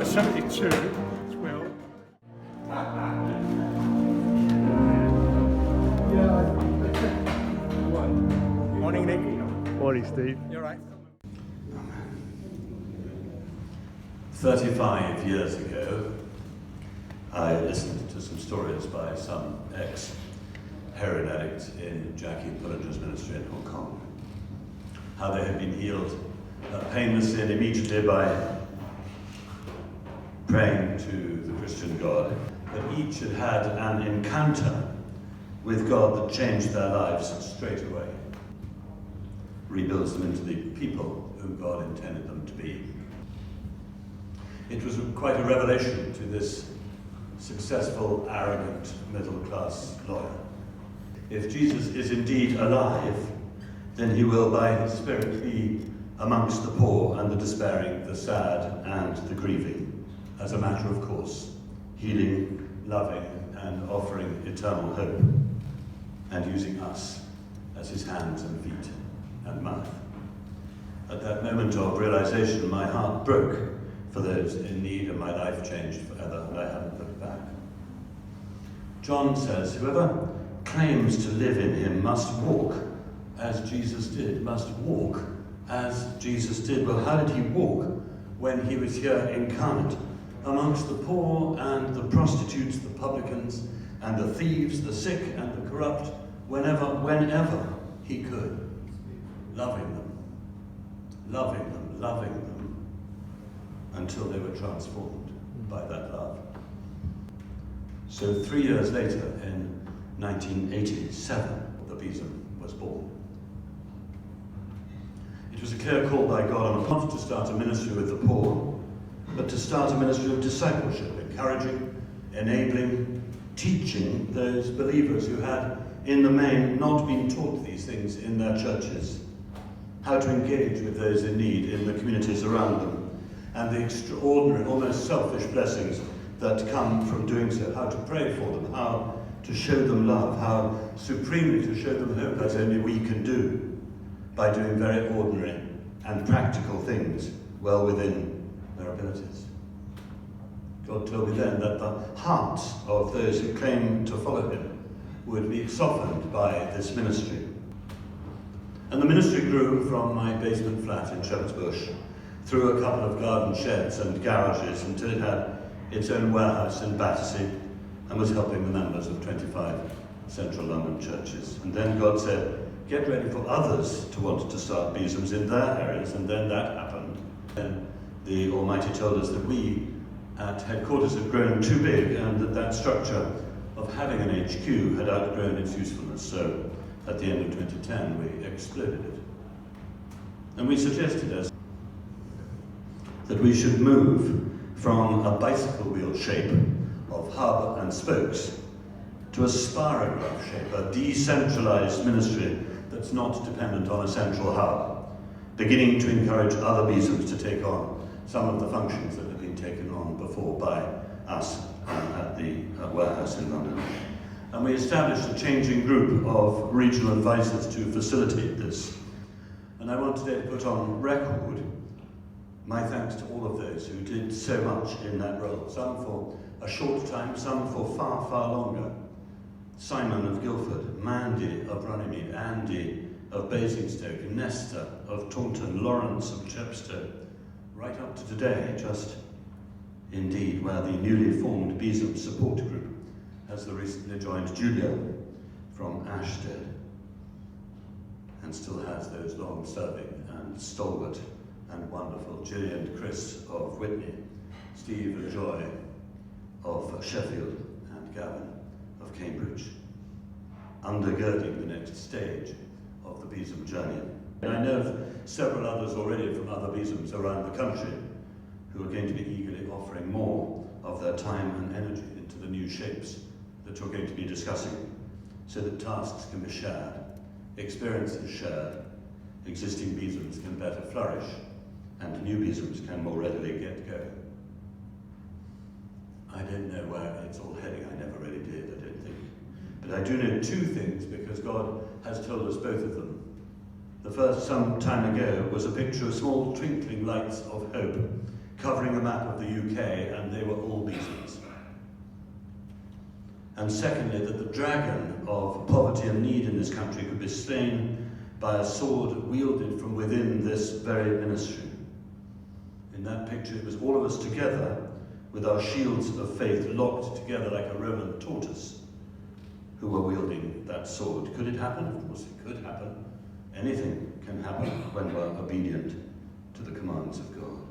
about 72 as well. Morning, Nick. Morning, Steve. You're right. 35 years ago, I listened to some stories by some ex-heroin addicts in Jackie Pullinger's ministry in Hong Kong. How they had been healed painlessly and immediately by praying to the Christian God. But each had had an encounter with God that changed their lives straight away, rebuilds them into the people whom God intended them to be. It was quite a revelation to this successful, arrogant, middle-class lawyer. If Jesus is indeed alive, then he will, by his Spirit, be amongst the poor and the despairing, the sad and the grieving, as a matter of course, healing, loving, and offering eternal hope, and using us as his hands and feet and mouth. At that moment of realization, my heart broke for those in need, and my life changed forever, and I haven't looked back. John says, whoever claims to live in him must walk as Jesus did, must walk as Jesus did. Well, how did he walk when he was here incarnate, amongst the poor and the prostitutes, the publicans, and the thieves, the sick and the corrupt, whenever he could, loving them, until they were transformed by that love. So 3 years later, in 1987, the Besom was born. It was a clear call by God on not to start a ministry with the poor, but to start a ministry of discipleship, encouraging, enabling, teaching those believers who had, in the main, not been taught these things in their churches, how to engage with those in need in the communities around them, and the extraordinary, almost selfish blessings that come from doing so, how to pray for them, how to show them love, how supremely to show them hope, as only we can do, by doing very ordinary and practical things well within their abilities. God told me then that the hearts of those who claim to follow him would be softened by this ministry. And the ministry grew from my basement flat in Shepherd's Bush, through a couple of garden sheds and garages, until it had its own warehouse in Battersea and was helping the members of 25 central London churches. And then God said, get ready for others to want to start Besoms in their areas, and then that happened. Then the Almighty told us that we at headquarters had grown too big, and that structure of having an HQ had outgrown its usefulness. So at the end of 2010, we exploded it. And we suggested that we should move from a bicycle wheel shape of hub and spokes to a spirograph shape, a decentralized ministry that's not dependent on a central hub, beginning to encourage other Besoms to take on some of the functions that have been taken on before by us at the warehouse in London. And we established a changing group of regional advisors to facilitate this. And I want today to put on record my thanks to all of those who did so much in that role, some for a short time, some for far, far longer. Simon of Guildford, Mandy of Runnymede, Andy of Basingstoke, Nesta of Taunton, Lawrence of Chepstow, right up to today, just indeed where the newly formed Besom support group has the recently joined Julia from Ashstead, and still has those long-serving and stalwart and wonderful Gillian Chris of Whitney, Steve and Joy of Sheffield, and Gavin of Cambridge, undergirding the next stage of the Besom journey. And I know of several others already from other Besoms around the country who are going to be eagerly offering more of their time and energy into the new shapes that you're going to be discussing, so that tasks can be shared, experiences shared, existing Besoms can better flourish, and new Besoms can more readily get going. I don't know where it's all heading. I never really did, I don't think. But I do know two things, because God has told us both of them. The first, some time ago, was a picture of small twinkling lights of hope covering a map of the UK, and they were all Besoms. And secondly, that the dragon of poverty and need in this country could be slain by a sword wielded from within this very ministry. In that picture, it was all of us together with our shields of faith locked together like a Roman tortoise who were wielding that sword. Could it happen? Of course it could happen. Anything can happen when we're obedient to the commands of God.